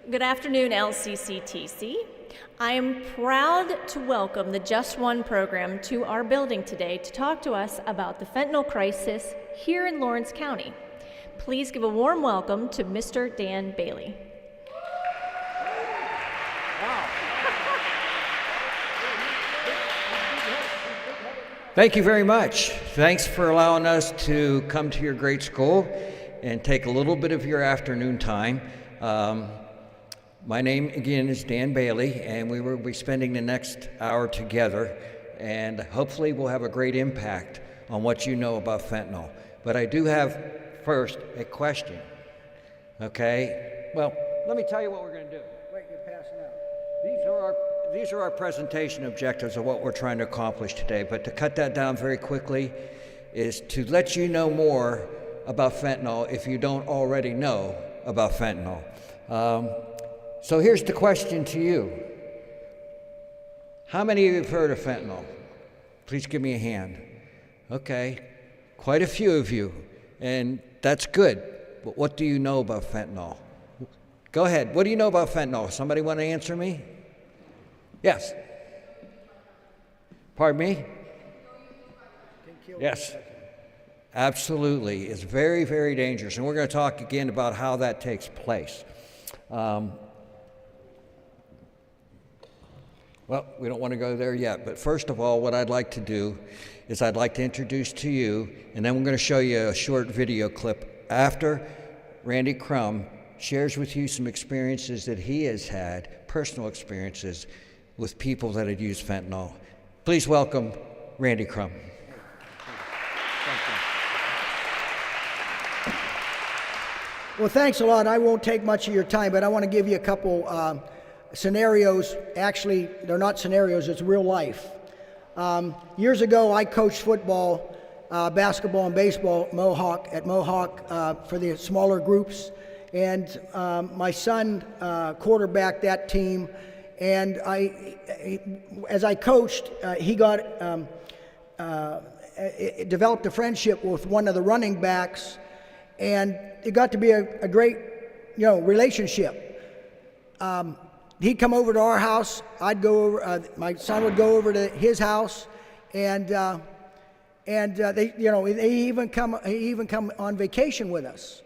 Good afternoon, LCCTC. I am proud to welcome the Just One program to our building today to talk to us about the fentanyl crisis here in Lawrence County. Please give a warm welcome to Mr. Dan Bailey. Thank you very much. Thanks for allowing us to come to your great school and take a little bit of your afternoon time. My name again is Dan Bailey, and we will be spending the next hour together, and hopefully we'll have a great impact on what you know about fentanyl. But I do have first a question. Okay? Well, let me tell you what we're going to do. Wait, you're passing out. These are our presentation objectives of what we're trying to accomplish today, but to cut that down very quickly is to let you know more about fentanyl if you don't already know about fentanyl. So here's the question to you. How many of you have heard of fentanyl? Please give me a hand. Okay, quite a few of you, and that's good, but what do you know about fentanyl? Go ahead, what do you know about fentanyl? Somebody want to answer me? Yes. Pardon me? Yes. Absolutely. It's very, very dangerous. And we're going to talk again about how that takes place. Well, we don't want to go there yet. But first of all, what I'd like to do is I'd like to introduce to you, and then we're going to show you a short video clip after Randy Crum shares with you some experiences that he has had, personal experiences, with people that had used fentanyl. Please welcome Randy Crum. Well, thanks a lot. I won't take much of your time, but I want to give you a couple scenarios. Actually, they're not scenarios, it's real life. Years ago, I coached football, basketball, and baseball at Mohawk for the smaller groups. And my son quarterbacked that team. And as I coached, he developed a friendship with one of the running backs, and it got to be a great, relationship. He'd come over to our house. I'd go over. My son would go over to his house, and they, he even come on vacation with us.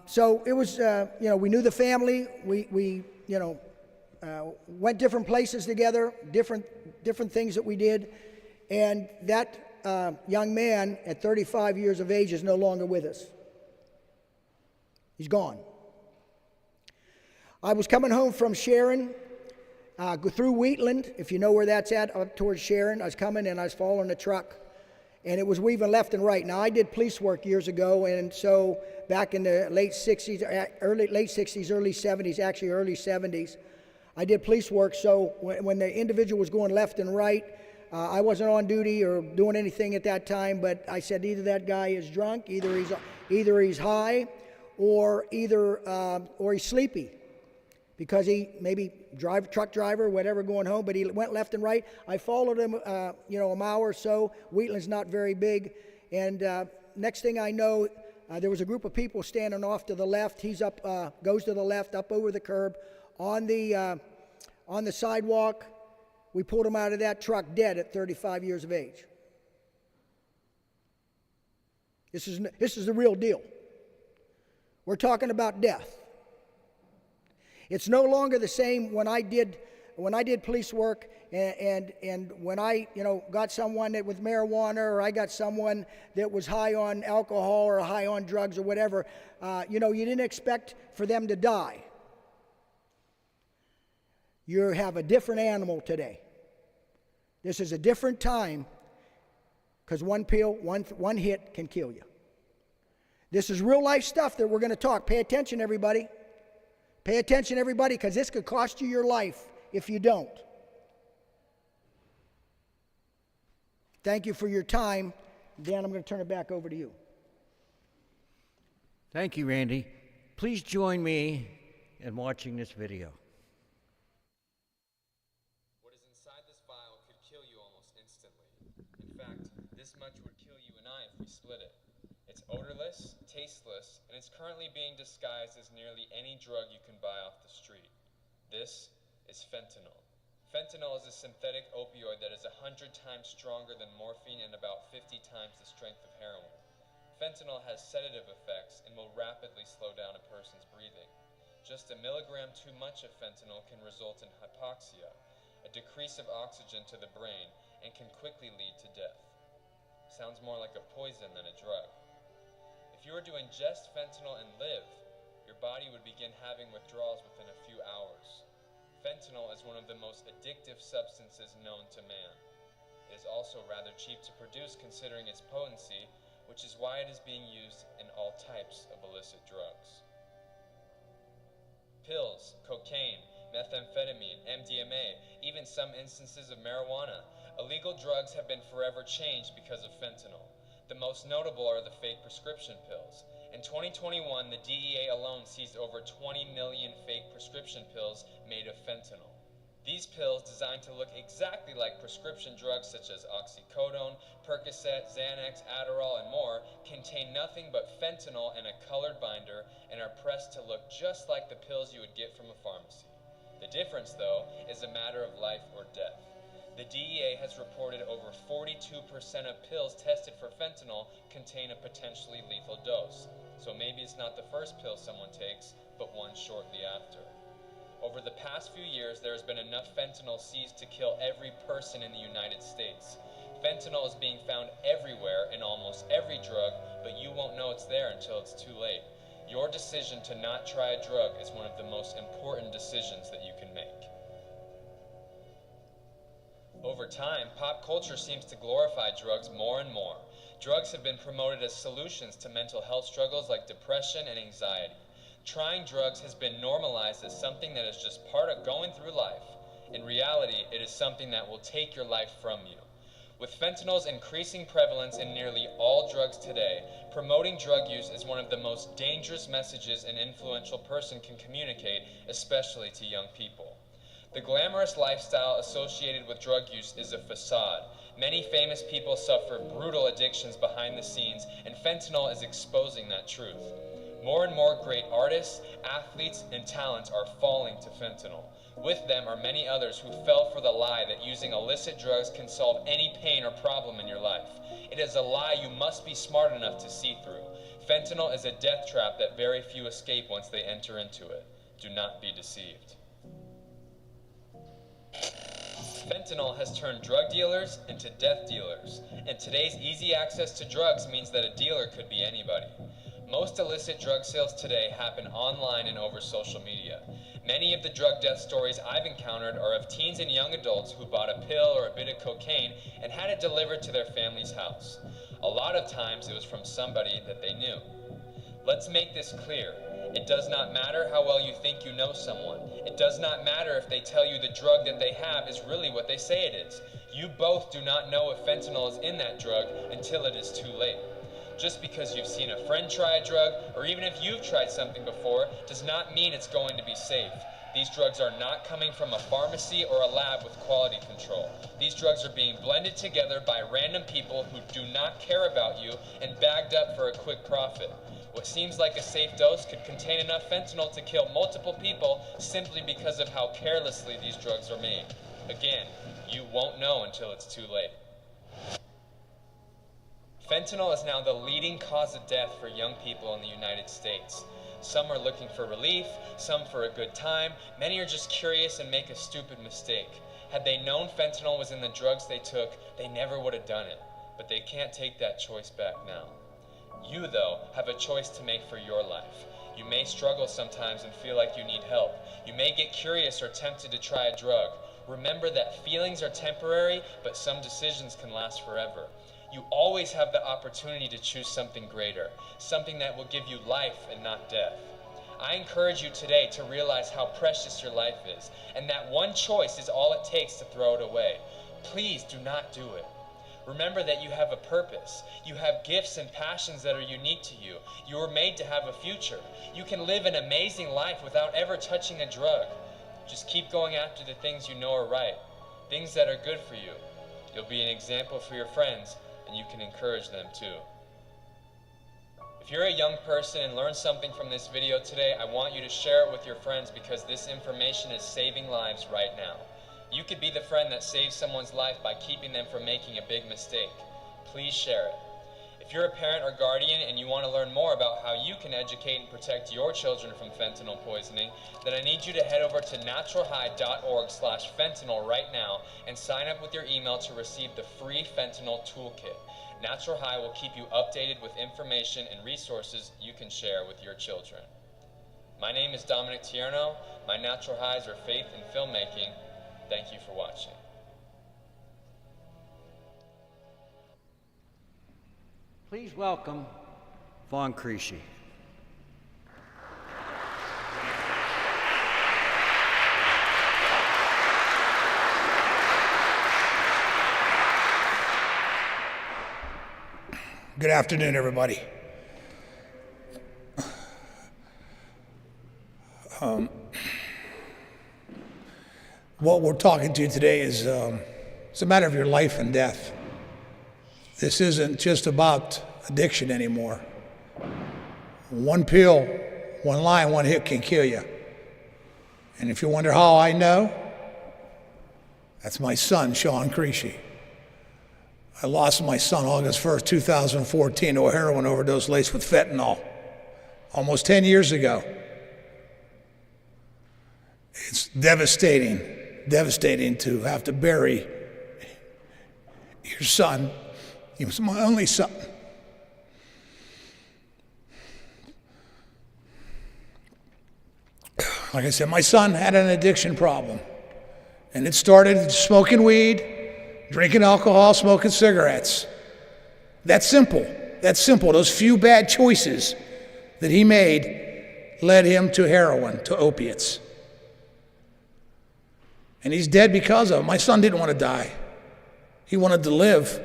So it was, we knew the family. We went different places together, different things that we did, and that young man at 35 years of age is no longer with us. He's gone. I was coming home from Sharon, through Wheatland, if you know where that's at, up towards Sharon. I was coming and I was following a truck, and it was weaving left and right. Now, I did police work years ago, and so back in the late 60s, early 70s, actually early 70s, I did police work. So when the individual was going left and right, I wasn't on duty or doing anything at that time, but I said either that guy is drunk, either he's high, or he's sleepy, because he maybe truck driver, whatever, going home, but he went left and right. I followed him, a mile or so. Wheatland's not very big, and next thing I know, there was a group of people standing off to the left. He's up, goes to the left, up over the curb, on the sidewalk. We pulled him out of that truck dead at 35 years of age. This is the real deal. We're talking about death. It's no longer the same when I did police work and when I got someone that with marijuana, or I got someone that was high on alcohol or high on drugs or whatever. You didn't expect for them to die. You have a different animal today. This is a different time, because one pill, one hit can kill you. This is real life stuff that we're going to talk. Pay attention, everybody. Pay attention, everybody, because this could cost you your life if you don't. Thank you for your time. Dan, I'm going to turn it back over to you. Thank you, Randy. Please join me in watching this video. What is inside this vial could kill you almost instantly. In fact, this much would kill you and I if we split it. It's odorless, tasteless, and and is currently being disguised as nearly any drug you can buy off the street. This is fentanyl. Fentanyl is a synthetic opioid that is 100 times stronger than morphine and about 50 times the strength of heroin. Fentanyl has sedative effects and will rapidly slow down a person's breathing. Just a milligram too much of fentanyl can result in hypoxia, a decrease of oxygen to the brain, and can quickly lead to death. Sounds more like a poison than a drug. If you were to ingest fentanyl and live, your body would begin having withdrawals within a few hours. Fentanyl is one of the most addictive substances known to man. It is also rather cheap to produce considering its potency, which is why it is being used in all types of illicit drugs. Pills, cocaine, methamphetamine, MDMA, even some instances of marijuana. Illegal drugs have been forever changed because of fentanyl. The most notable are the fake prescription pills. In 2021, the DEA alone seized over 20 million fake prescription pills made of fentanyl. These pills, designed to look exactly like prescription drugs such as oxycodone, Percocet, Xanax, Adderall, and more, contain nothing but fentanyl in a colored binder and are pressed to look just like the pills you would get from a pharmacy. The difference, though, is a matter of life or death. The DEA has reported over 42% of pills tested for fentanyl contain a potentially lethal dose. So maybe it's not the first pill someone takes, but one shortly after. Over the past few years, there has been enough fentanyl seized to kill every person in the United States. Fentanyl is being found everywhere in almost every drug, but you won't know it's there until it's too late. Your decision to not try a drug is one of the most important decisions that you can make. Over time, pop culture seems to glorify drugs more and more. Drugs have been promoted as solutions to mental health struggles like depression and anxiety. Trying drugs has been normalized as something that is just part of going through life. In reality, it is something that will take your life from you. With fentanyl's increasing prevalence in nearly all drugs today, promoting drug use is one of the most dangerous messages an influential person can communicate, especially to young people. The glamorous lifestyle associated with drug use is a facade. Many famous people suffer brutal addictions behind the scenes, and fentanyl is exposing that truth. More and more great artists, athletes, and talents are falling to fentanyl. With them are many others who fell for the lie that using illicit drugs can solve any pain or problem in your life. It is a lie you must be smart enough to see through. Fentanyl is a death trap that very few escape once they enter into it. Do not be deceived. Fentanyl has turned drug dealers into death dealers, and today's easy access to drugs means that a dealer could be anybody. Most illicit drug sales today happen online and over social media. Many of the drug death stories I've encountered are of teens and young adults who bought a pill or a bit of cocaine and had it delivered to their family's house. A lot of times it was from somebody that they knew. Let's make this clear. It does not matter how well you think you know someone. It does not matter if they tell you the drug that they have is really what they say it is. You both do not know if fentanyl is in that drug until it is too late. Just because you've seen a friend try a drug, or even if you've tried something before, does not mean it's going to be safe. These drugs are not coming from a pharmacy or a lab with quality control. These drugs are being blended together by random people who do not care about you and bagged up for a quick profit. What seems like a safe dose could contain enough fentanyl to kill multiple people simply because of how carelessly these drugs are made. Again, you won't know until it's too late. Fentanyl is now the leading cause of death for young people in the United States. Some are looking for relief, some for a good time. Many are just curious and make a stupid mistake. Had they known fentanyl was in the drugs they took, they never would have done it. But they can't take that choice back now. You, though, have a choice to make for your life. You may struggle sometimes and feel like you need help. You may get curious or tempted to try a drug. Remember that feelings are temporary, but some decisions can last forever. You always have the opportunity to choose something greater, something that will give you life and not death. I encourage you today to realize how precious your life is, and that one choice is all it takes to throw it away. Please do not do it. Remember that you have a purpose. You have gifts and passions that are unique to you. You were made to have a future. You can live an amazing life without ever touching a drug. Just keep going after the things you know are right, things that are good for you. You'll be an example for your friends, and you can encourage them too. If If you're a young person and learned something from this video today, I want you to share it with your friends because this information is saving lives right now. You could be the friend that saves someone's life by keeping them from making a big mistake. Please share it. If you're a parent or guardian and you want to learn more about how you can educate and protect your children from fentanyl poisoning, then I need you to head over to naturalhigh.org/fentanyl right now and sign up with your email to receive the free fentanyl toolkit. Natural High will keep you updated with information and resources you can share with your children. My name is Dominic Tierno. My natural highs are faith and filmmaking. Thank you for watching. Please welcome Vaughn Creasy. Good afternoon, everybody. What we're talking to today is it's a matter of your life and death. This isn't just about addiction anymore. One pill, one line, one hit can kill you. And if you wonder how I know, that's my son, Sean Creasy. I lost my son August 1st, 2014 to a heroin overdose laced with fentanyl, almost 10 years ago. It's devastating to have to bury your son. He was my only son. Like I said, my son had an addiction problem, and it started smoking weed, drinking alcohol, smoking cigarettes. That's simple. That's simple. Those few bad choices that he made led him to heroin, to opiates. And he's dead because of it. My son didn't want to die. He wanted to live.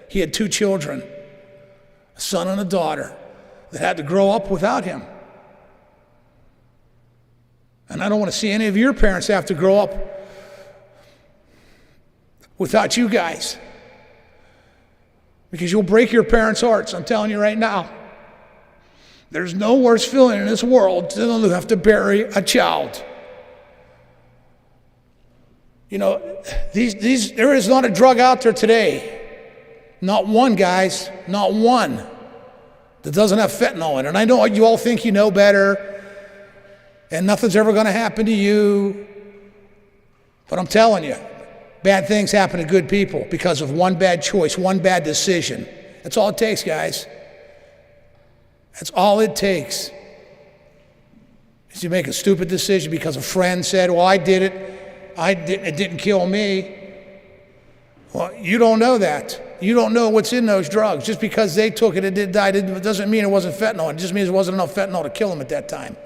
He had 2 children, a son and a daughter, that had to grow up without him. And I don't want to see any of your parents have to grow up without you guys, because you'll break your parents' hearts. I'm telling you right now. There's no worse feeling in this world than to have to bury a child. You know, there is not a drug out there today, not one, guys, not one, that doesn't have fentanyl in it. And I know you all think you know better, and nothing's ever going to happen to you, but I'm telling you, bad things happen to good people because of one bad choice, one bad decision. That's all it takes, guys. That's all it takes. Is you make a stupid decision because a friend said, well, I did it. It didn't kill me. Well, you don't know that. You don't know what's in those drugs. Just because they took it and did die, it doesn't mean it wasn't fentanyl. It just means there wasn't enough fentanyl to kill them at that time.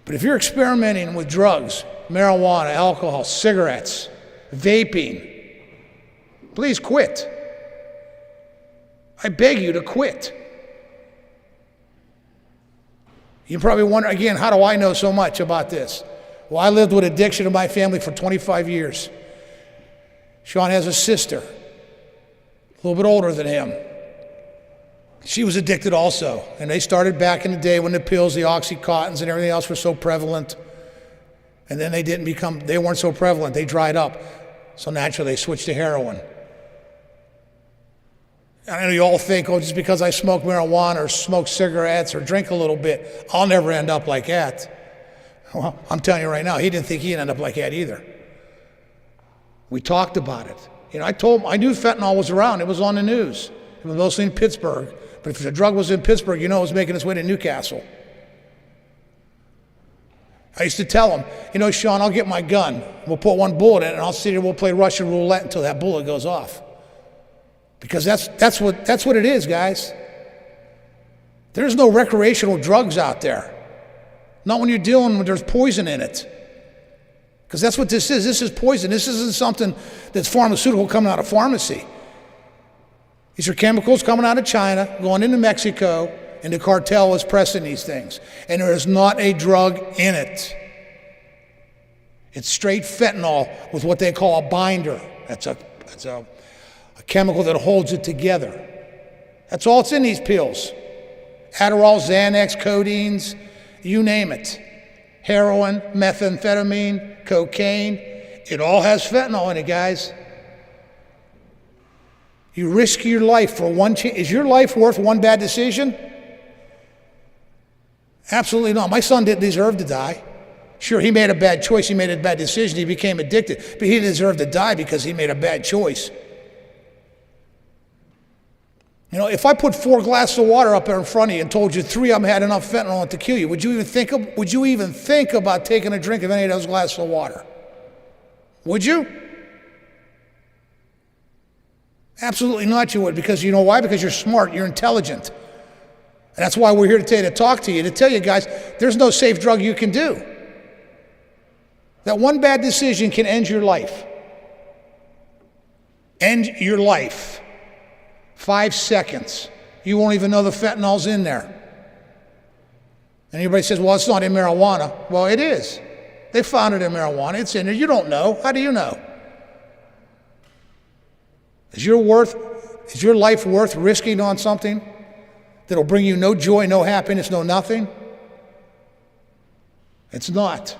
But if you're experimenting with drugs, marijuana, alcohol, cigarettes, vaping, please quit. I beg you to quit. You probably wonder, again, how do I know so much about this? Well, I lived with addiction in my family for 25 years. Sean has a sister, a little bit older than him. She was addicted also, and they started back in the day when the pills, the Oxycontins and everything else were so prevalent. And then they weren't so prevalent, they dried up. So naturally they switched to heroin. I know you all think, oh, just because I smoke marijuana or smoke cigarettes or drink a little bit, I'll never end up like that. Well, I'm telling you right now, he didn't think he'd end up like that either. We talked about it. You know, I knew fentanyl was around. It was on the news. It was mostly in Pittsburgh. But if the drug was in Pittsburgh, you know it was making its way to Newcastle. I used to tell him, you know, Sean, I'll get my gun. We'll put one bullet in it, and I'll sit here, we'll play Russian roulette until that bullet goes off. Because that's what it is, guys. There's no recreational drugs out there. Not when you're dealing with, there's poison in it. Because that's what this is. This is poison. This isn't something that's pharmaceutical coming out of pharmacy. These are chemicals coming out of China, going into Mexico, and the cartel is pressing these things. And there is not a drug in it. It's straight fentanyl with what they call a binder. That's a chemical that holds it together. That's all that's in these pills. Adderall, Xanax, codeines, you name it. Heroin, methamphetamine, cocaine. It all has fentanyl in it, guys. You risk your life for one chance. Is your life worth one bad decision? Absolutely not. My son didn't deserve to die. Sure, he made a bad choice. He made a bad decision. He became addicted. But he didn't deserve to die because he made a bad choice. You know, if I put 4 glasses of water up there in front of you and told you 3 of them had enough fentanyl in it to kill you, would you even think about taking a drink of any of those glasses of water? Would you? Absolutely not, you would. Because you know why? Because you're smart, you're intelligent. And that's why we're here today to talk to you, to tell you guys, there's no safe drug you can do. That one bad decision can end your life. End your life. 5 seconds. You won't even know the fentanyl's in there. And everybody says, well, it's not in marijuana. Well, it is. They found it in marijuana. It's in there. You don't know. How do you know? Is your life worth risking on something that'll bring you no joy, no happiness, no nothing? It's not.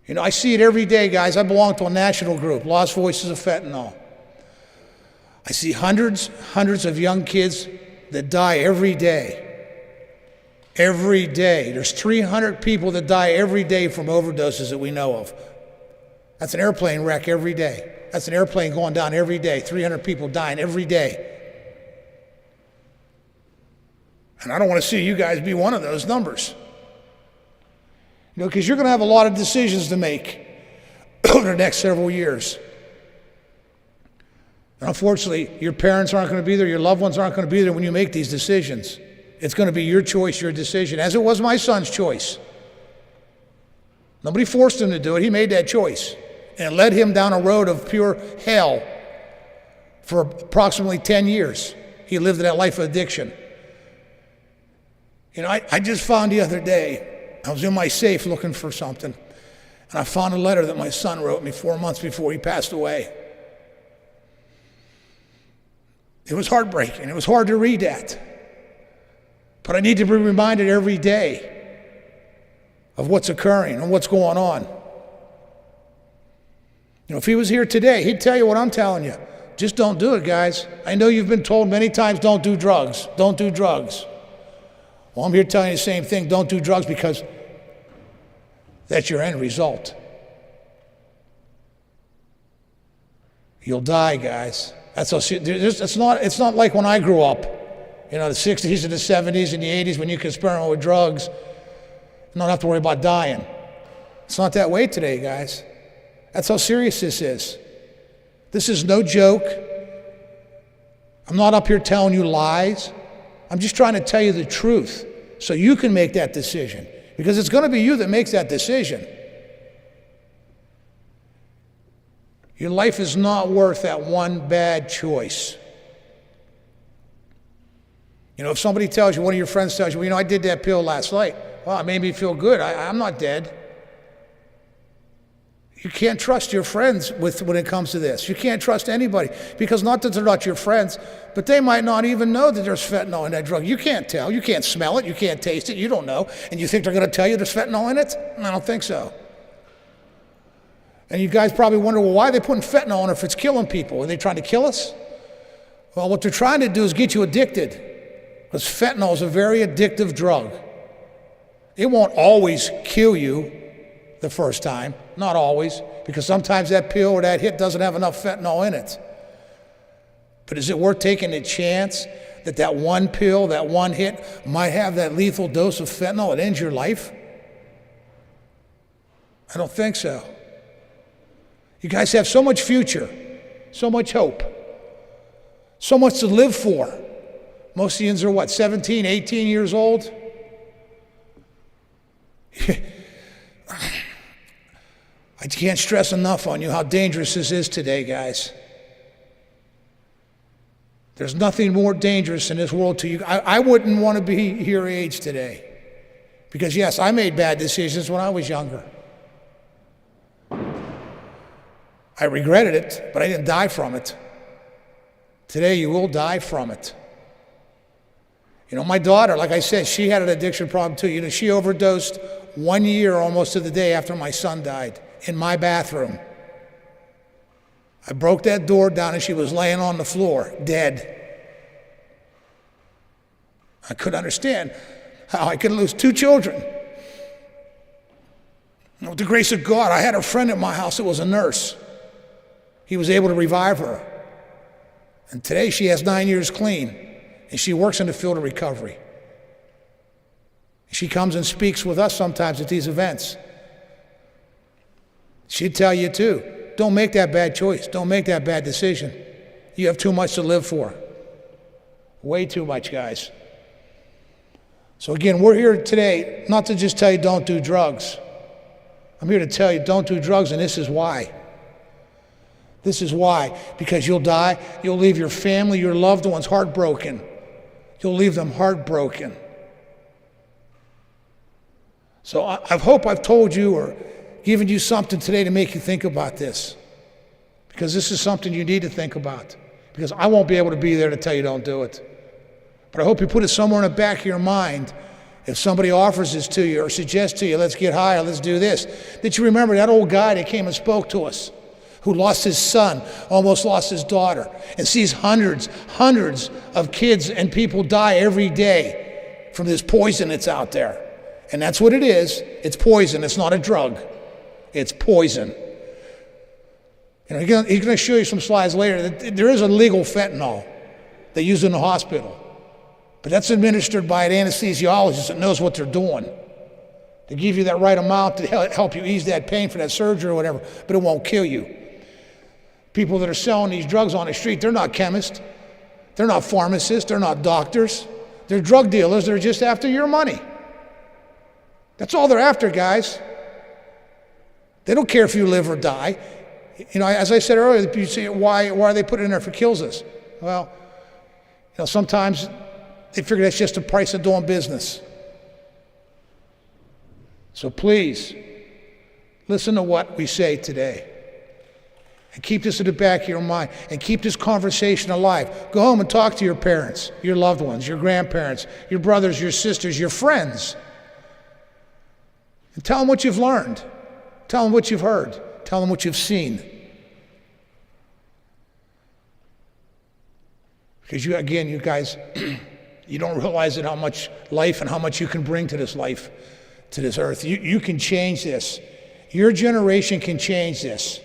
You know, I see it every day, guys. I belong to a national group, Lost Voices of Fentanyl. I see hundreds of young kids that die every day. Every day. There's 300 people that die every day from overdoses that we know of. That's an airplane wreck every day. That's an airplane going down every day. 300 people dying every day. And I don't want to see you guys be one of those numbers. You know, because you're going to have a lot of decisions to make over the next several years. And unfortunately, your parents aren't going to be there, your loved ones aren't going to be there when you make these decisions. It's going to be your choice, your decision, as it was my son's choice. Nobody forced him to do it. He made that choice. And it led him down a road of pure hell for approximately 10 years. He lived that life of addiction. You know, I just found the other day, I was in my safe looking for something, and I found a letter that my son wrote me 4 months before he passed away. It was heartbreaking. It was hard to read that. But I need to be reminded every day of what's occurring and what's going on. You know, if he was here today, he'd tell you what I'm telling you. Just don't do it, guys. I know you've been told many times, don't do drugs. Don't do drugs. Well, I'm here telling you the same thing. Don't do drugs because that's your end result. You'll die, guys. It's not like when I grew up, you know, the 60s and the 70s and the 80s when you could experiment with drugs and not have to worry about dying. It's not that way today, guys. That's how serious this is. This is no joke. I'm not up here telling you lies. I'm just trying to tell you the truth so you can make that decision, because it's going to be you that makes that decision. Your life is not worth that one bad choice. You know, if somebody tells you, one of your friends tells you, well, you know, I did that pill last night. Well, it made me feel good. I'm not dead. You can't trust your friends when it comes to this. You can't trust anybody, because not that they're not your friends, but they might not even know that there's fentanyl in that drug. You can't tell. You can't smell it. You can't taste it. You don't know. And you think they're going to tell you there's fentanyl in it? I don't think so. And you guys probably wonder, well, why are they putting fentanyl in if it's killing people? Are they trying to kill us? Well, what they're trying to do is get you addicted, because fentanyl is a very addictive drug. It won't always kill you the first time, not always, because sometimes that pill or that hit doesn't have enough fentanyl in it. But is it worth taking the chance that that one pill, that one hit might have that lethal dose of fentanyl that ends your life? I don't think so. You guys have so much future, so much hope, so much to live for. Most of you are what, 17, 18 years old? I can't stress enough on you how dangerous this is today, guys. There's nothing more dangerous in this world to you. I wouldn't want to be your age today. Because yes, I made bad decisions when I was younger. I regretted it, but I didn't die from it. Today you will die from it. You know, my daughter, like I said, she had an addiction problem too. You know, she overdosed 1 year almost to the day after my son died in my bathroom. I broke that door down and she was laying on the floor, dead. I couldn't understand how I could lose 2 children. And with the grace of God, I had a friend at my house that was a nurse. He was able to revive her. And today she has 9 years clean, and she works in the field of recovery. She comes and speaks with us sometimes at these events. She'd tell you too, don't make that bad choice. Don't make that bad decision. You have too much to live for. Way too much, guys. So again, we're here today not to just tell you don't do drugs. I'm here to tell you don't do drugs, and this is why. This is why. Because you'll die, you'll leave your family, your loved ones heartbroken. You'll leave them heartbroken. So I hope I've told you or given you something today to make you think about this. Because this is something you need to think about. Because I won't be able to be there to tell you don't do it. But I hope you put it somewhere in the back of your mind. If somebody offers this to you or suggests to you, let's get higher, let's do this, that you remember that old guy that came and spoke to us, who lost his son, almost lost his daughter, and sees hundreds of kids and people die every day from this poison that's out there. And that's what it is. It's poison. It's not a drug. It's poison. You know, he's going to show you some slides later. There is a legal fentanyl they use in the hospital. But that's administered by an anesthesiologist that knows what they're doing. They give you that right amount to help you ease that pain for that surgery or whatever, but it won't kill you. People that are selling these drugs on the street, they're not chemists. They're not pharmacists. They're not doctors. They're drug dealers. They're just after your money. That's all they're after, guys. They don't care if you live or die. You know, as I said earlier, you say, why are they putting it in there if it kills us? Well, you know, sometimes they figure that's just the price of doing business. So please, listen to what we say today. And keep this in the back of your mind. And keep this conversation alive. Go home and talk to your parents, your loved ones, your grandparents, your brothers, your sisters, your friends. And tell them what you've learned. Tell them what you've heard. Tell them what you've seen. Because you guys, you don't realize it, how much life and how much you can bring to this life, to this earth. You can change this. Your generation can change this.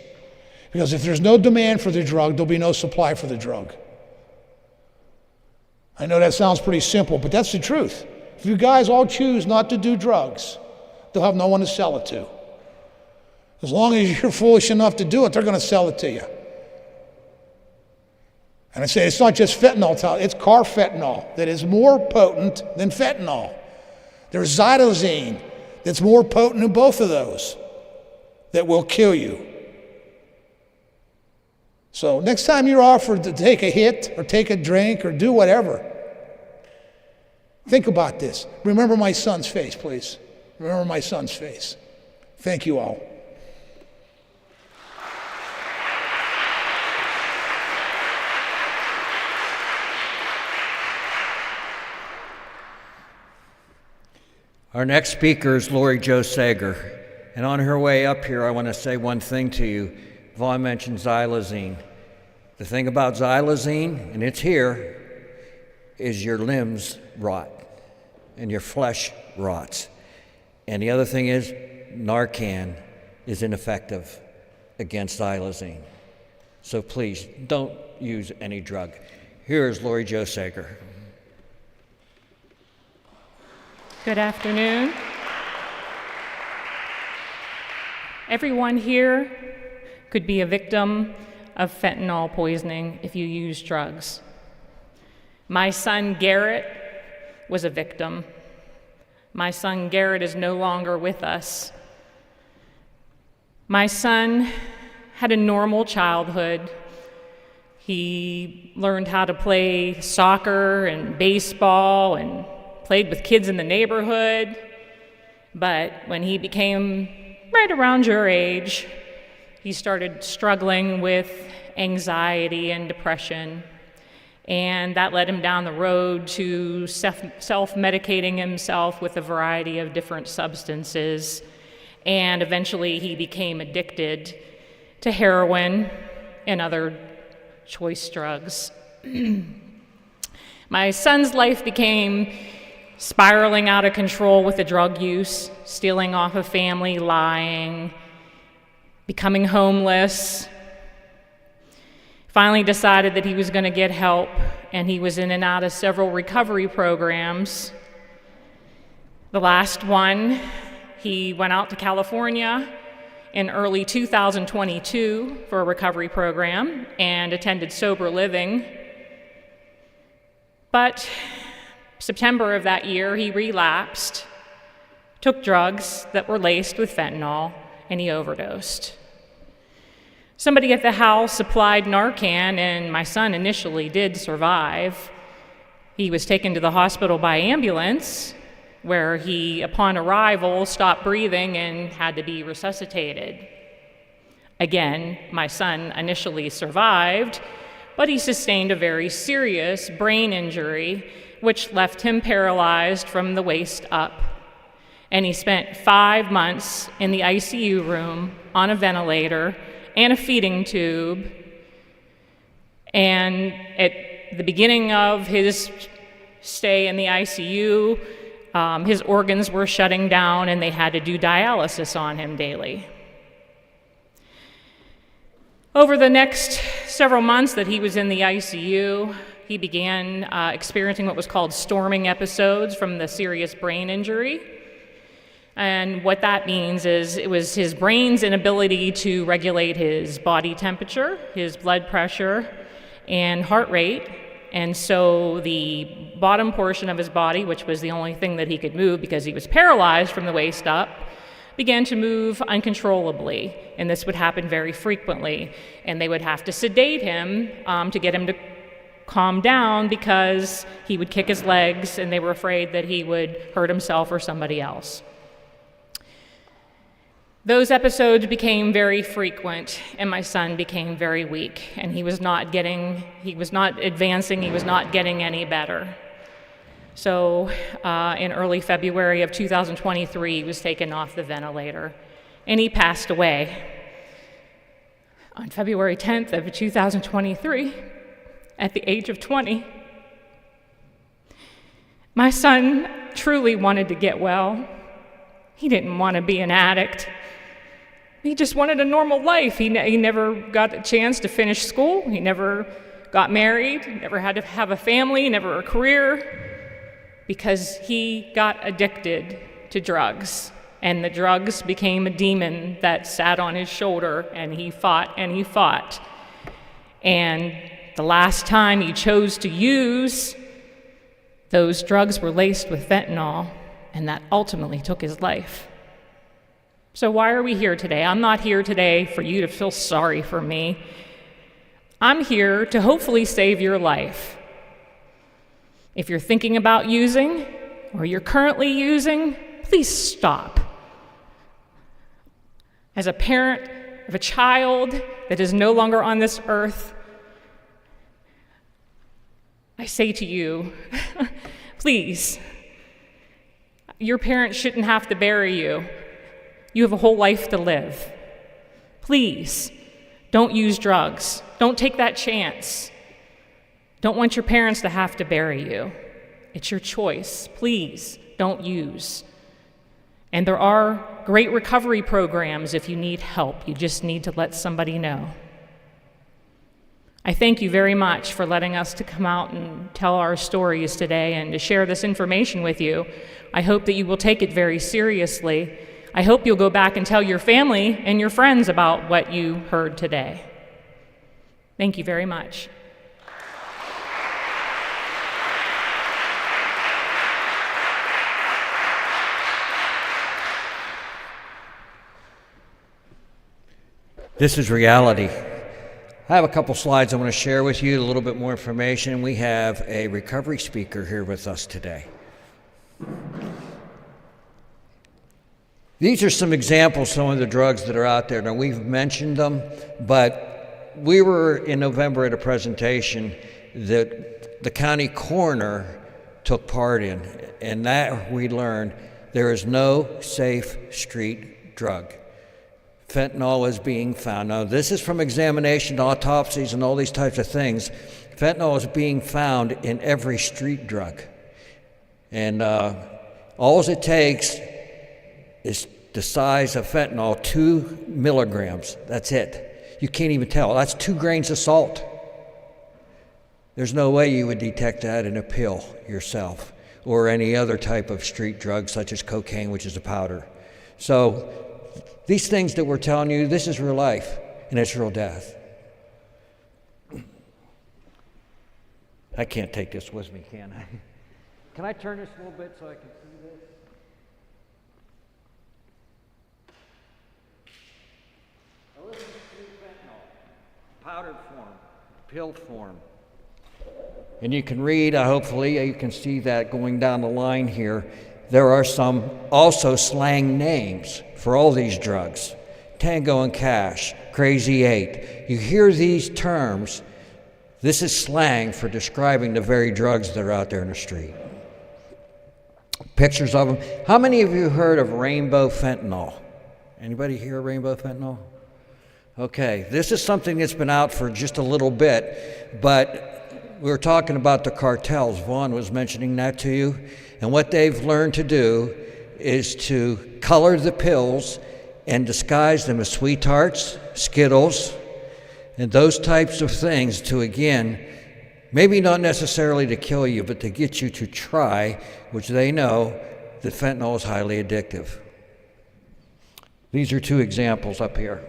Because if there's no demand for the drug, there'll be no supply for the drug. I know that sounds pretty simple, but that's the truth. If you guys all choose not to do drugs, they'll have no one to sell it to. As long as you're foolish enough to do it, they're going to sell it to you. And I say it's not just fentanyl, it's carfentanil that is more potent than fentanyl. There's xylazine that's more potent than both of those that will kill you. So next time you're offered to take a hit or take a drink or do whatever, think about this. Remember my son's face, please. Remember my son's face. Thank you all. Our next speaker is Lori Jo Sager. And on her way up here, I want to say one thing to you. Vaughn mentioned xylazine. The thing about xylazine, and it's here, is your limbs rot and your flesh rots. And the other thing is, Narcan is ineffective against xylazine. So please, don't use any drug. Here is Lori Jo Sager. Good afternoon. Everyone here could be a victim of fentanyl poisoning if you use drugs. My son Garrett was a victim. My son Garrett is no longer with us. My son had a normal childhood. He learned how to play soccer and baseball and played with kids in the neighborhood. But when he became right around your age, he started struggling with anxiety and depression. And that led him down the road to self-medicating himself with a variety of different substances. And eventually he became addicted to heroin and other choice drugs. My son's life became spiraling out of control with the drug use, stealing off a family, lying, becoming homeless. Finally decided that he was going to get help, and he was in and out of several recovery programs. The last one, he went out to California in early 2022 for a recovery program and attended sober living. But September of that year, he relapsed, took drugs that were laced with fentanyl, and he overdosed. Somebody at the house applied Narcan, and my son initially did survive. He was taken to the hospital by ambulance, where he, upon arrival, stopped breathing and had to be resuscitated. Again, my son initially survived, but he sustained a very serious brain injury, which left him paralyzed from the waist up. And he spent 5 months in the ICU room on a ventilator and a feeding tube. And at the beginning of his stay in the ICU, his organs were shutting down and they had to do dialysis on him daily. Over the next several months that he was in the ICU, he began experiencing what was called storming episodes from the serious brain injury. And what that means is it was his brain's inability to regulate his body temperature, his blood pressure, and heart rate. And so the bottom portion of his body, which was the only thing that he could move because he was paralyzed from the waist up, began to move uncontrollably. And this would happen very frequently. And they would have to sedate him to get him to calm down because he would kick his legs and they were afraid that he would hurt himself or somebody else. Those episodes became very frequent, and my son became very weak, and he was not advancing, he was not getting any better. So in early February of 2023, he was taken off the ventilator, and he passed away. On February 10th of 2023, at the age of 20, my son truly wanted to get well. He didn't want to be an addict. He just wanted a normal life. He never got a chance to finish school. He never got married, never had to have a family, never a career, because he got addicted to drugs. And the drugs became a demon that sat on his shoulder, and he fought and he fought. And the last time he chose to use, those drugs were laced with fentanyl, and that ultimately took his life. So why are we here today? I'm not here today for you to feel sorry for me. I'm here to hopefully save your life. If you're thinking about using, or you're currently using, please stop. As a parent of a child that is no longer on this earth, I say to you, please, your parents shouldn't have to bury you. You have a whole life to live. Please, don't use drugs. Don't take that chance. Don't want your parents to have to bury you. It's your choice. Please, don't use. And there are great recovery programs if you need help. You just need to let somebody know. I thank you very much for letting us to come out and tell our stories today and to share this information with you. I hope that you will take it very seriously. I hope you'll go back and tell your family and your friends about what you heard today. Thank you very much. This is reality. I have a couple slides I want to share with you, a little bit more information. We have a recovery speaker here with us today. These are some examples of some of the drugs that are out there. Now, we've mentioned them, but we were in November at a presentation that the county coroner took part in, and that we learned there is no safe street drug. Fentanyl is being found. Now, this is from examination, autopsies, and all these types of things. Fentanyl is being found in every street drug. And all it takes is the size of fentanyl, 2 milligrams. That's it. You can't even tell. That's 2 grains of salt. There's no way you would detect that in a pill yourself or any other type of street drug such as cocaine, which is a powder. So these things that we're telling you, this is real life and it's real death. I can't take this with me, can I? Can I turn this a little bit so I can see this? Fentanyl, powdered form, pill form. And you can read, hopefully you can see that going down the line here. There are some also slang names for all these drugs. Tango and Cash, Crazy 8. You hear these terms. This is slang for describing the very drugs that are out there in the street. Pictures of them. How many of you heard of rainbow fentanyl? Anybody hear of rainbow fentanyl? Okay, this is something that's been out for just a little bit, but we were talking about the cartels. Vaughn was mentioning that to you. And what they've learned to do is to color the pills and disguise them as sweethearts, Skittles, and those types of things to, again, maybe not necessarily to kill you, but to get you to try, which they know that fentanyl is highly addictive. These are 2 examples up here.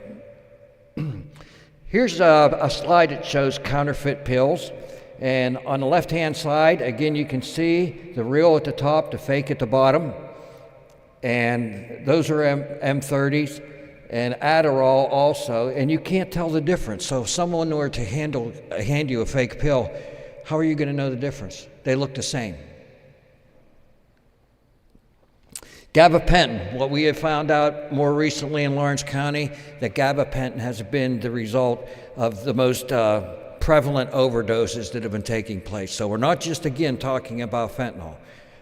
Here's a slide that shows counterfeit pills. And on the left-hand side, again, you can see the real at the top, the fake at the bottom. And those are M30s and Adderall also. And you can't tell the difference. So if someone were to hand you a fake pill, how are you going to know the difference? They look the same. Gabapentin, what we have found out more recently in Lawrence County, that gabapentin has been the result of the most prevalent overdoses that have been taking place. So we're not just, again, talking about fentanyl.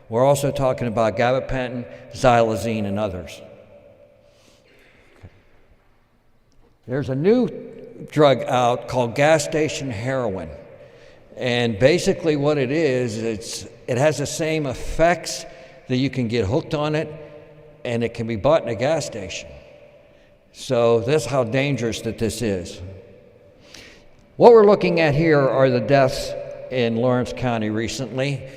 We're also talking about gabapentin, xylazine, and others. There's a new drug out called gas station heroin. And basically what it is, it has the same effects that you can get hooked on it, and it can be bought in a gas station. So that's how dangerous that this is. What we're looking at here are the deaths in Lawrence County recently.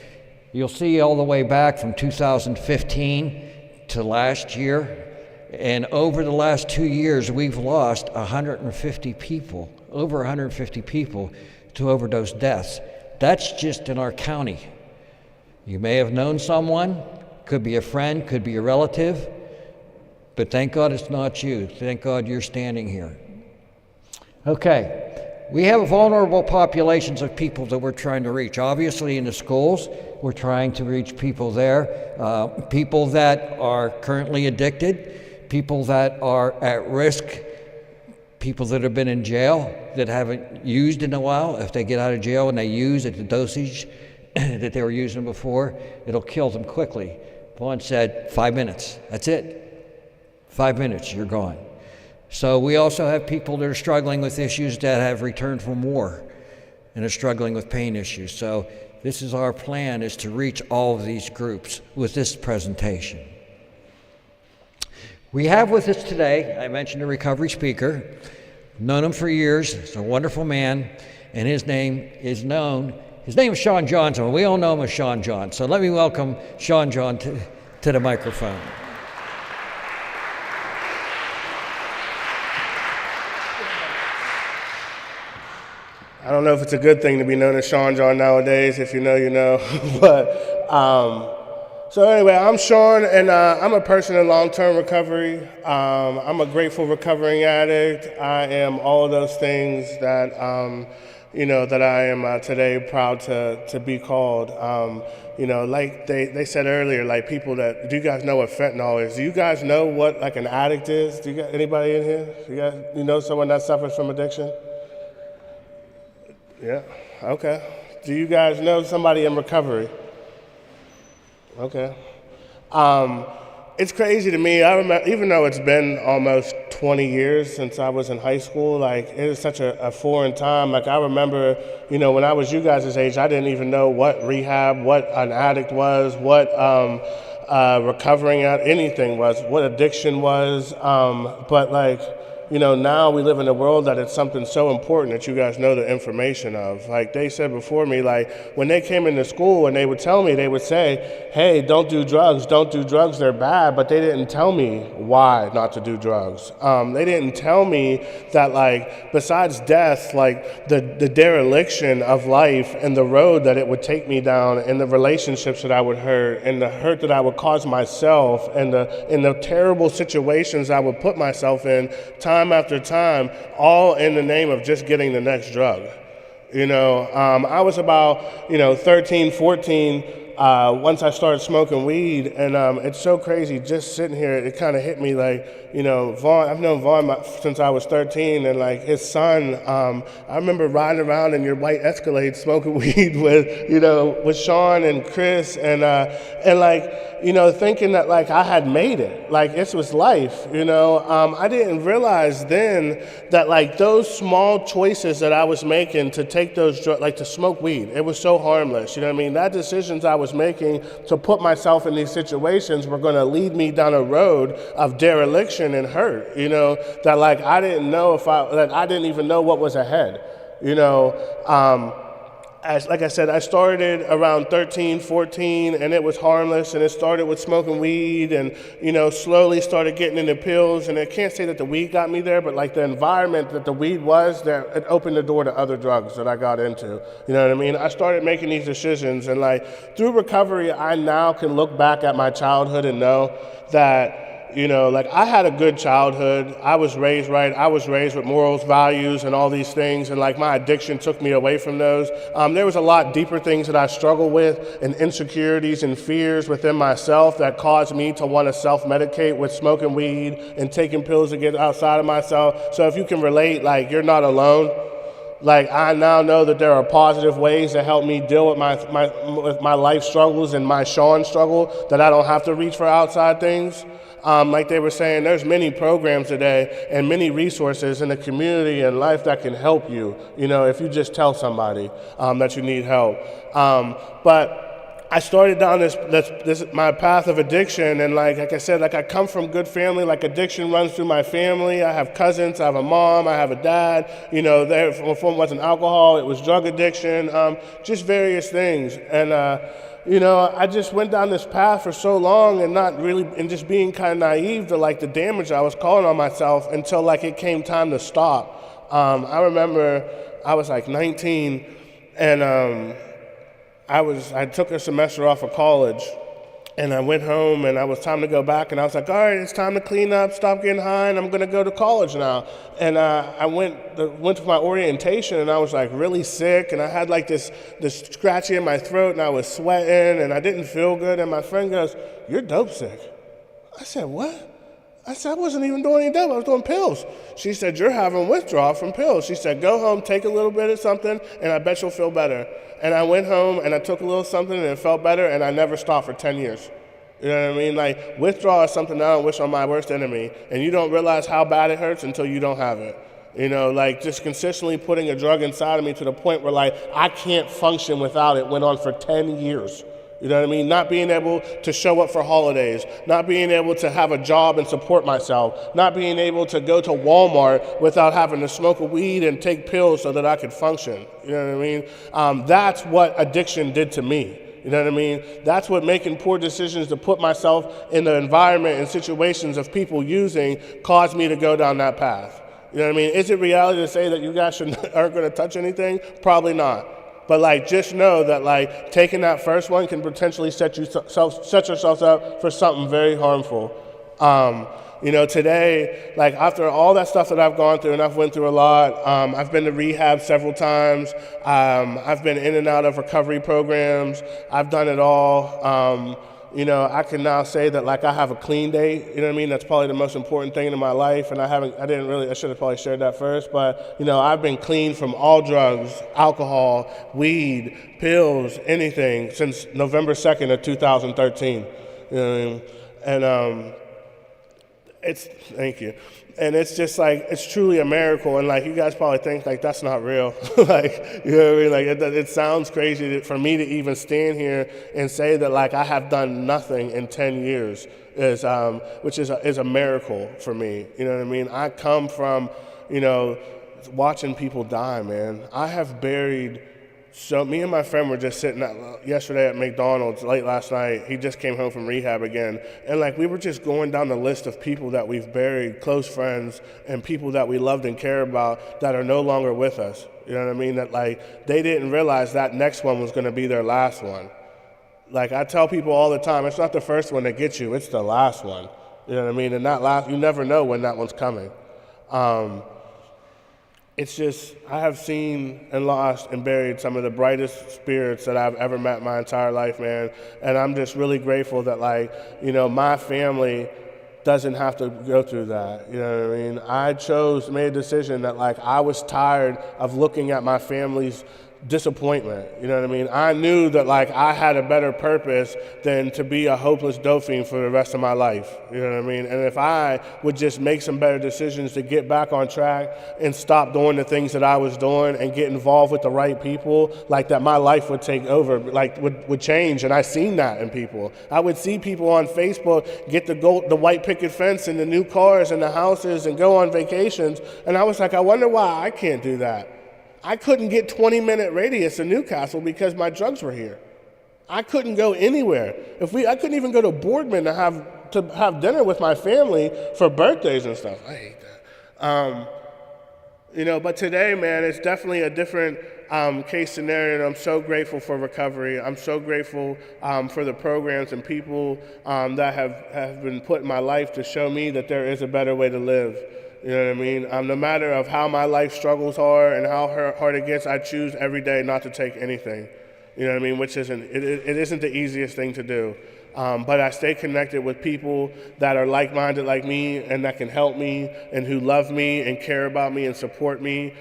You'll see all the way back from 2015 to last year. And over the last 2 years, we've lost 150 people, over 150 people to overdose deaths. That's just in our county. You may have known someone, could be a friend, could be a relative, but thank God it's not you. Thank God you're standing here. Okay. We have vulnerable populations of people that we're trying to reach. Obviously, in the schools, we're trying to reach people there, people that are currently addicted, people that are at risk, people that have been in jail that haven't used in a while. If they get out of jail and they use at the dosage that they were using before, it'll kill them quickly. Vaughn said 5 minutes. That's it. 5 minutes, you're gone. So we also have people that are struggling with issues that have returned from war and are struggling with pain issues. So this is our plan, is to reach all of these groups with this presentation. We have with us today, I mentioned a recovery speaker, known him for years. He's a wonderful man, and his name is Sean Johnson. We all know him as Sean John. So let me welcome Sean John to the microphone. I don't know if it's a good thing to be known as Sean John nowadays. If you know, you know. But so anyway, I'm Sean, and I'm a person in long-term recovery. I'm a grateful recovering addict. I am all of those things that that I am today proud to be called. Like they said earlier, like people that, do you guys know what fentanyl is? Do you guys know what like an addict is? Do you got anybody in here? You know someone that suffers from addiction? Yeah, okay. Do you guys know somebody in recovery? Okay. It's crazy to me. I remember, even though it's been almost 20 years since I was in high school, like it is such a foreign time. Like I remember, when I was you guys' age, I didn't even know what rehab, what an addict was, what recovering at anything was, what addiction was. But like, now we live in a world that it's something so important that you guys know the information of. Like they said before me, like when they came into school and they would tell me, they would say, hey, don't do drugs, they're bad, but they didn't tell me why not to do drugs. They didn't tell me that like, besides death, like the dereliction of life and the road that it would take me down and the relationships that I would hurt and the hurt that I would cause myself and the terrible situations I would put myself in time after time, all in the name of just getting the next drug. I was about, 13, 14, once I started smoking weed, and it's so crazy just sitting here, it kind of hit me like, Vaughn, I've known Vaughn since I was 13, and like his son, I remember riding around in your white Escalade smoking weed with Sean and Chris, and like, thinking that like I had made it, like this was life, I didn't realize then that like those small choices that I was making to take those drugs, like to smoke weed, it was so harmless, that decisions I was making to put myself in these situations were going to lead me down a road of dereliction and hurt, that like I didn't know that I didn't even know what was ahead, like I said, I started around 13, 14, and it was harmless, and it started with smoking weed and, slowly started getting into pills, and I can't say that the weed got me there, but like the environment that the weed was, there, it opened the door to other drugs that I got into, I started making these decisions, and like through recovery, I now can look back at my childhood and know that like I had a good childhood. I was raised right. I was raised with morals, values, and all these things. And like my addiction took me away from those. There was a lot deeper things that I struggled with and insecurities and fears within myself that caused me to want to self-medicate with smoking weed and taking pills to get outside of myself. So if you can relate, like you're not alone. Like I now know that there are positive ways to help me deal with my life struggles and my Sean struggle, that I don't have to reach for outside things. Like they were saying, there's many programs today and many resources in the community and life that can help you, if you just tell somebody that you need help. But I started down this my path of addiction, and like I said, like I come from good family, like addiction runs through my family. I have cousins, I have a mom, I have a dad, their form wasn't alcohol, it was drug addiction, just various things. And I just went down this path for so long and just being kind of naive to like the damage I was causing on myself until like it came time to stop. I remember I was like 19 and I took a semester off of college, and I went home and it was time to go back, and I was like, all right, it's time to clean up, stop getting high, and I'm going to go to college now. And I went to my orientation, and I was like really sick, and I had like this scratchy in my throat, and I was sweating, and I didn't feel good. And my friend goes, you're dope sick. I said, what? I said, I wasn't even doing any dope, I was doing pills. She said, you're having withdrawal from pills. She said, go home, take a little bit of something, and I bet you'll feel better. And I went home and I took a little something and it felt better, and I never stopped for 10 years. You know what I mean? Like withdrawal is something I don't wish on my worst enemy, and you don't realize how bad it hurts until you don't have it. Like just consistently putting a drug inside of me to the point where like I can't function without it went on for 10 years. You know what I mean? Not being able to show up for holidays, not being able to have a job and support myself, not being able to go to Walmart without having to smoke a weed and take pills so that I could function. You know what I mean? That's what addiction did to me. You know what I mean? That's what making poor decisions to put myself in the environment and situations of people using caused me to go down that path. You know what I mean? Is it reality to say that you guys aren't going to touch anything? Probably not. But like, just know that like taking that first one can potentially set yourselves up for something very harmful. Today, like after all that stuff that I've gone through, and I've went through a lot, I've been to rehab several times. I've been in and out of recovery programs. I've done it all. I can now say that like I have a clean day, you know what I mean? That's probably the most important thing in my life, and I should have probably shared that first, but I've been clean from all drugs, alcohol, weed, pills, anything since November 2nd of 2013, you know what I mean? And thank you. And it's just like, it's truly a miracle. And like, you guys probably think like, that's not real. Like, you know what I mean? Like, it sounds crazy for me to even stand here and say that like, I have done nothing in 10 years which is a miracle for me. You know what I mean? I come from, watching people die, man. I have buried. So me and my friend were just sitting yesterday at McDonald's late last night. He just came home from rehab again. And like we were just going down the list of people that we've buried, close friends, and people that we loved and care about that are no longer with us. You know what I mean? That like they didn't realize that next one was going to be their last one. Like I tell people all the time, it's not the first one that gets you, it's the last one. You know what I mean? And that last, you never know when that one's coming. It's just, I have seen and lost and buried some of the brightest spirits that I've ever met in my entire life, man. And I'm just really grateful that, like, my family doesn't have to go through that. You know what I mean? Made a decision that, like, I was tired of looking at my family's disappointment. You know what I mean? I knew that like I had a better purpose than to be a hopeless dope fiend for the rest of my life. You know what I mean? And if I would just make some better decisions to get back on track and stop doing the things that I was doing and get involved with the right people, like that my life would take over, like would change. And I seen that in people. I would see people on Facebook get the white picket fence and the new cars and the houses and go on vacations. And I was like, I wonder why I can't do that. I couldn't get 20-minute radius in Newcastle because my drugs were here. I couldn't go anywhere. I couldn't even go to Boardman to have dinner with my family for birthdays and stuff. I hate that. But today, man, it's definitely a different case scenario, and I'm so grateful for recovery. I'm so grateful for the programs and people that have been put in my life to show me that there is a better way to live. You know what I mean? No matter of how my life struggles are and how hard it gets, I choose every day not to take anything. You know what I mean? Which isn't the easiest thing to do. But I stay connected with people that are like-minded like me and that can help me and who love me and care about me and support me,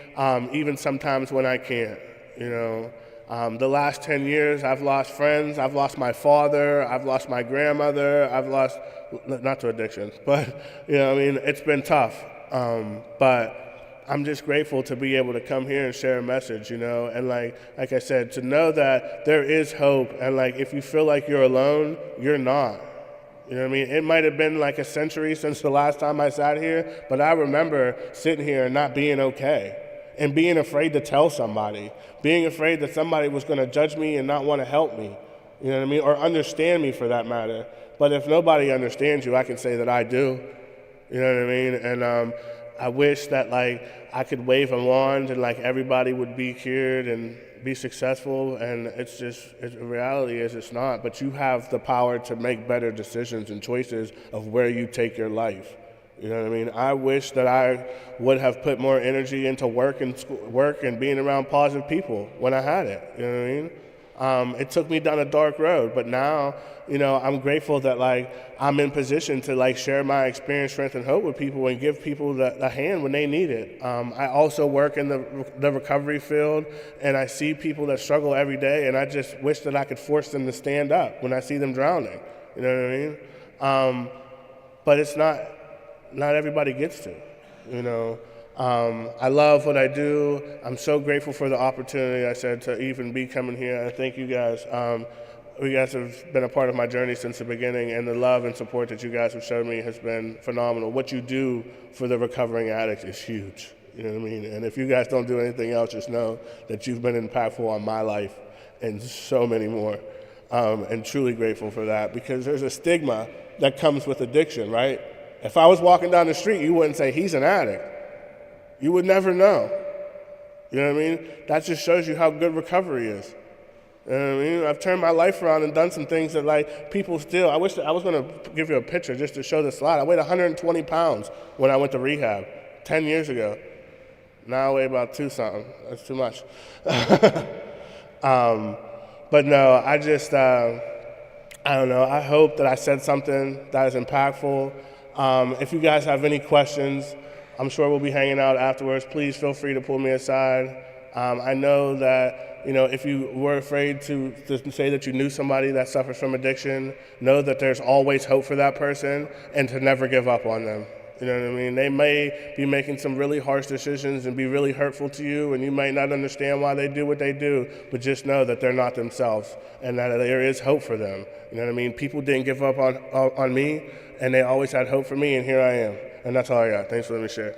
even sometimes when I can't. The last 10 years, I've lost friends. I've lost my father. I've lost my grandmother. I've lost, not to addiction, but it's been tough. But I'm just grateful to be able to come here and share a message, and like I said, to know that there is hope, and like if you feel like you're alone, you're not. You know what I mean? It might have been like a century since the last time I sat here, but I remember sitting here and not being okay, and being afraid to tell somebody, being afraid that somebody was going to judge me and not want to help me, you know what I mean, or understand me for that matter. But if nobody understands you, I can say that I do. You know what I mean? And I wish that like I could wave a wand and like everybody would be cured and be successful. And the reality is it's not. But you have the power to make better decisions and choices of where you take your life. You know what I mean? I wish that I would have put more energy into work and being around positive people when I had it. You know what I mean? It took me down a dark road, but now, I'm grateful that like I'm in position to like share my experience, strength, and hope with people and give people the hand when they need it. I also work in the recovery field, and I see people that struggle every day, and I just wish that I could force them to stand up when I see them drowning. You know what I mean? But it's not everybody gets to, I love what I do. I'm so grateful for the opportunity, I said, to even be coming here. And thank you guys. You guys have been a part of my journey since the beginning, and the love and support that you guys have shown me has been phenomenal. What you do for the recovering addict is huge. You know what I mean? And if you guys don't do anything else, just know that you've been impactful on my life and so many more. And truly grateful for that, because there's a stigma that comes with addiction, right? If I was walking down the street, you wouldn't say, he's an addict. You would never know. You know what I mean? That just shows you how good recovery is. You know what I mean? I've turned my life around and done some things that like people still, I wish that I was going to give you a picture just to show the slide. I weighed 120 pounds when I went to rehab 10 years ago. Now I weigh about 2-something. That's too much. But no, I don't know. I hope that I said something that is impactful. If you guys have any questions, I'm sure we'll be hanging out afterwards. Please feel free to pull me aside. I know that, if you were afraid to say that you knew somebody that suffers from addiction, know that there's always hope for that person and to never give up on them. You know what I mean? They may be making some really harsh decisions and be really hurtful to you, and you might not understand why they do what they do, but just know that they're not themselves and that there is hope for them. You know what I mean? People didn't give up on me, and they always had hope for me, and here I am. And that's all I got. Thanks for letting me share.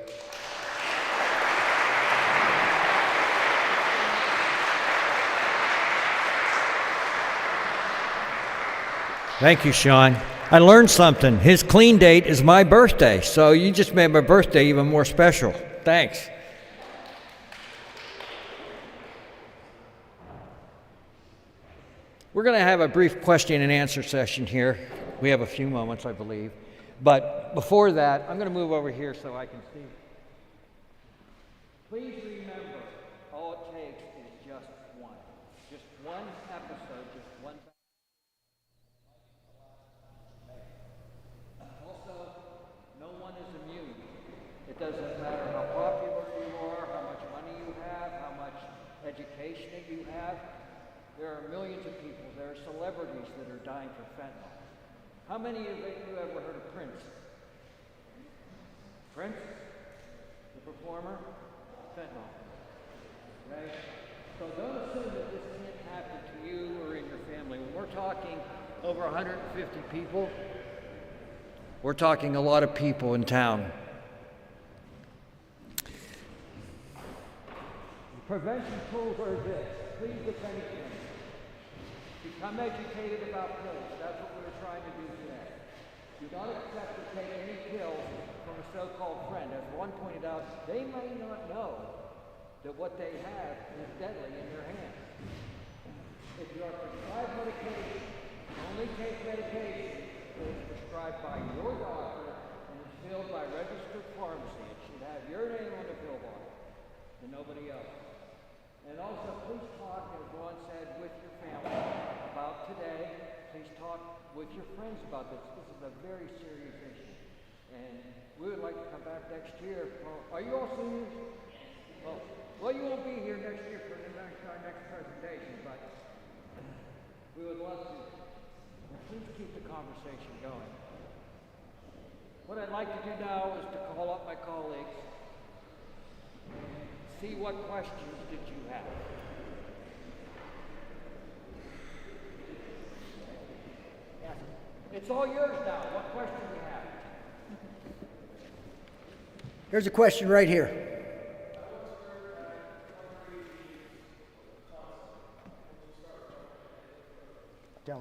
Thank you, Sean. I learned something. His clean date is my birthday, so you just made my birthday even more special. Thanks. We're going to have a brief question and answer session here. We have a few moments, I believe. But before that, I'm going to move over here so I can see. Please remember, all it takes is just one. Just one episode, just one. Also, no one is immune. It doesn't matter how popular you are, how much money you have, how much education that you have. There are millions of people, there are celebrities that are dying from fentanyl. How many of you ever heard of Prince? Prince? The performer? Fentanyl. Right? So don't assume that this can't happen to you or in your family. When we're talking over 150 people, we're talking a lot of people in town. The prevention tools are this. Please, if anything, become educated about pills. That's what we're trying to do today. Do not accept to take any pills from a so-called friend. As one pointed out, they may not know that what they have is deadly in their hands. If you are prescribed medication, only take medication that is prescribed by your doctor and is filled by registered pharmacy. It should have your name on the pill bottle and nobody else. And also, please talk, as Ron said, with your family about today. Please talk with your friends about this. This is a very serious issue. And we would like to come back next year. Are you all seniors? Well, you won't be here next year for our next presentation, but we would love to. Please keep the conversation going. What I'd like to do now is to call up my colleagues. See what questions did you have? Yes. It's all yours now. What question do you have? Here's a question right here.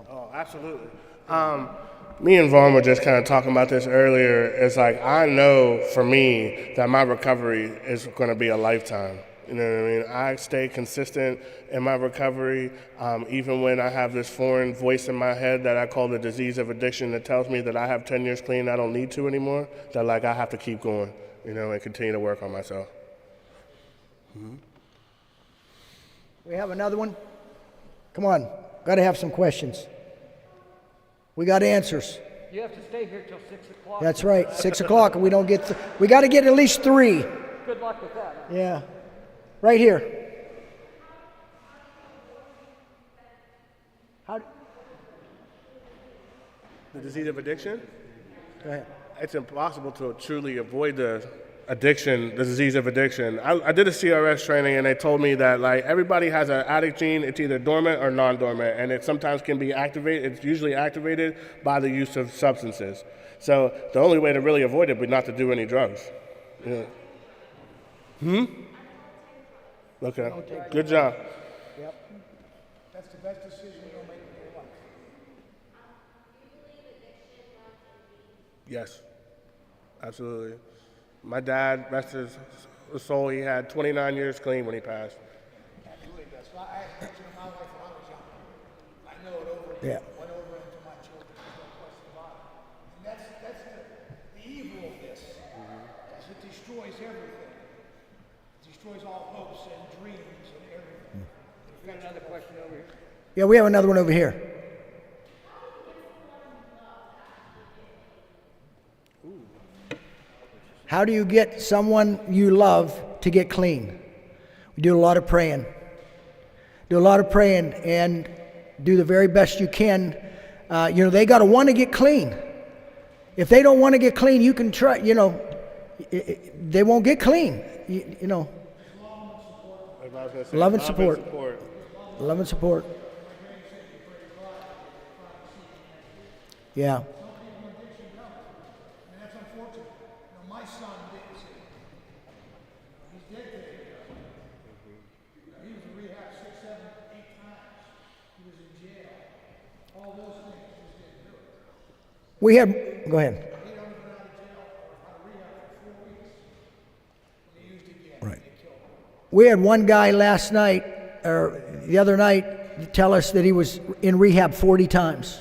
Oh, absolutely. Me and Vaughn were just kind of talking about this earlier. It's like, I know for me that my recovery is going to be a lifetime. You know what I mean? I stay consistent in my recovery, even when I have this foreign voice in my head that I call the disease of addiction that tells me that I have 10 years clean, I don't need to anymore, that like I have to keep going, and continue to work on myself. Mm-hmm. We have another one? Come on, got to have some questions. We got answers. You have to stay here till 6 o'clock. That's right, 6 o'clock, and we don't get. We got to get at least 3. Good luck with that. Yeah, right here. How? The disease of addiction? Go ahead. It's impossible to truly avoid the disease of addiction. I did a CRS training, and they told me that like everybody has an addict gene. It's either dormant or non-dormant, and it sometimes can be activated. It's usually activated by the use of substances. So the only way to really avoid it would be not to do any drugs. Yeah. Okay. Good job. Yep. That's the best decision you'll make in your life. Yes. Absolutely. My dad, rest his soul, he had 29 years clean when he passed. Absolutely does. I had addiction in my life when I was young. I know it over and Yeah. went over into my children. There's no question about it. And that's the evil of this. Is it destroys everything. It destroys all hopes and dreams and everything. We got another question over here. Yeah, we have another one over here. How do you get someone you love to get clean? We do a lot of praying. Do a lot of praying and do the very best you can. They got to want to get clean. If they don't want to get clean, you can try, they won't get clean. Love and support. Love and support. Yeah. We had, go ahead. Right. We had one guy last night, or the other night, tell us that he was in rehab 40 times.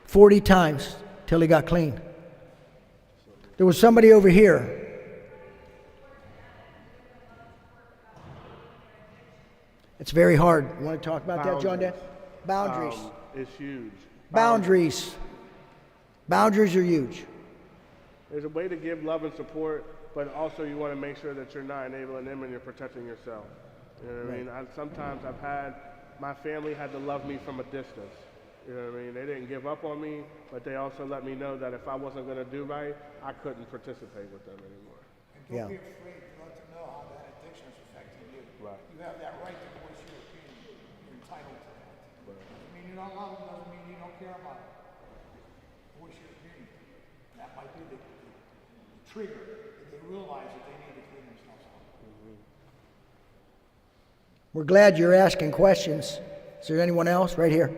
40 times till he got clean. There was somebody over here. It's very hard. You want to talk about that, John? Boundaries. It's huge. Boundaries. Boundaries are huge. There's a way to give love and support, but also you want to make sure that you're not enabling them and you're protecting yourself. You know what I mean? Sometimes my family had to love me from a distance. You know what I mean? They didn't give up on me, but they also let me know that if I wasn't going to do right, I couldn't participate with them anymore. And don't be afraid to let them know how that addiction is affecting you. Right. You have that right to voice your opinion. You're entitled to that. Right. Doesn't mean you don't love them, doesn't mean you don't care about them. Voice your opinion. That might be the trigger that they realize that they need to clean themselves up. We're glad you're asking questions. Is there anyone else? Right here.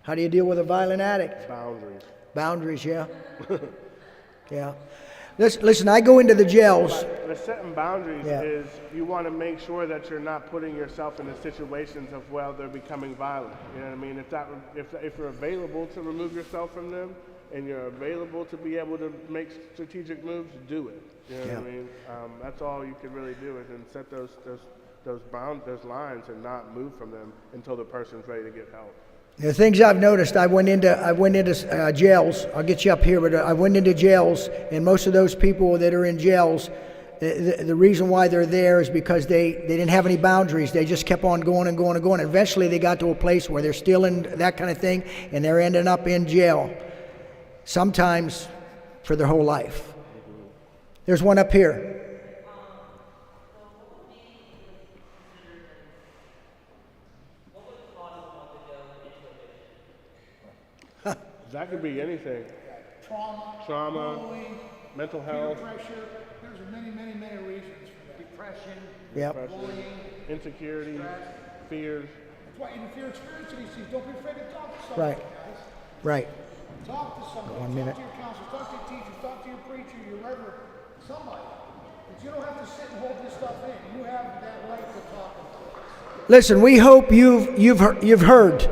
How do you deal with a violent addict? Boundaries. Boundaries, yeah. Yeah. Listen, I go into the jails. The setting boundaries Yeah. is you want to make sure that you're not putting yourself into situations of where they're becoming violent. You know what I mean? If you're available to remove yourself from them and you're available to be able to make strategic moves, do it. You know what I mean? That's all you can really do is set those lines and not move from them until the person's ready to get help. The things I've noticed, I went into jails. I'll get you up here, but I went into jails, and most of those people that are in jails, the reason why they're there is because they didn't have any boundaries. They just kept on going and going and going. Eventually, they got to a place where they're stealing that kind of thing, and they're ending up in jail, sometimes for their whole life. There's one up here. That could be anything. Trauma, bullying, mental peer health, pressure. There's many, many, many reasons for that. Depression. Yep. insecurity, fears. That's why, and if you're experiencing these things, don't be afraid to talk to somebody, Right. guys. Right. Talk to somebody. 1 minute. Talk to your counselor, talk to your teacher, talk to your preacher, your reverend, somebody. But you don't have to sit and hold this stuff in. You have that right to talk about it. Listen, we hope you've heard.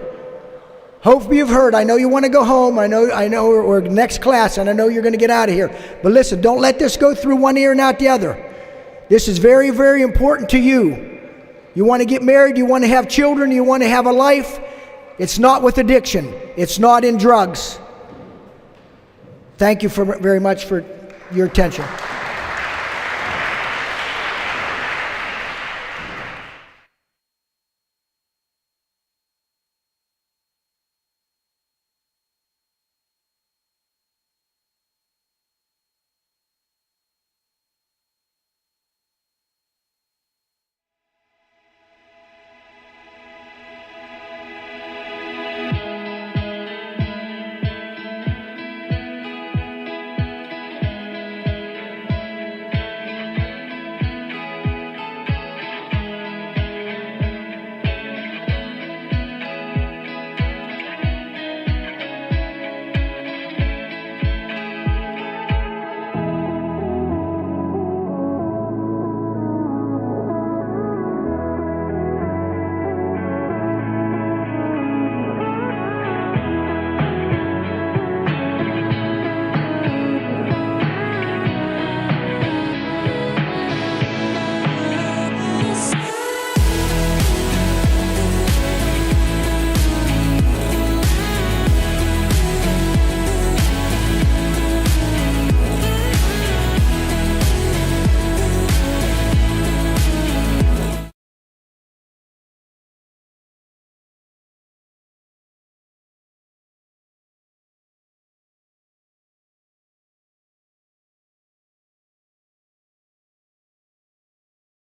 Hope you've heard. I know you want to go home. I know, or next class, and I know you're going to get out of here. But listen, don't let this go through one ear and out the other. This is very, very important to you. You want to get married, you want to have children, you want to have a life. It's not with addiction. It's not in drugs. Thank you very much for your attention.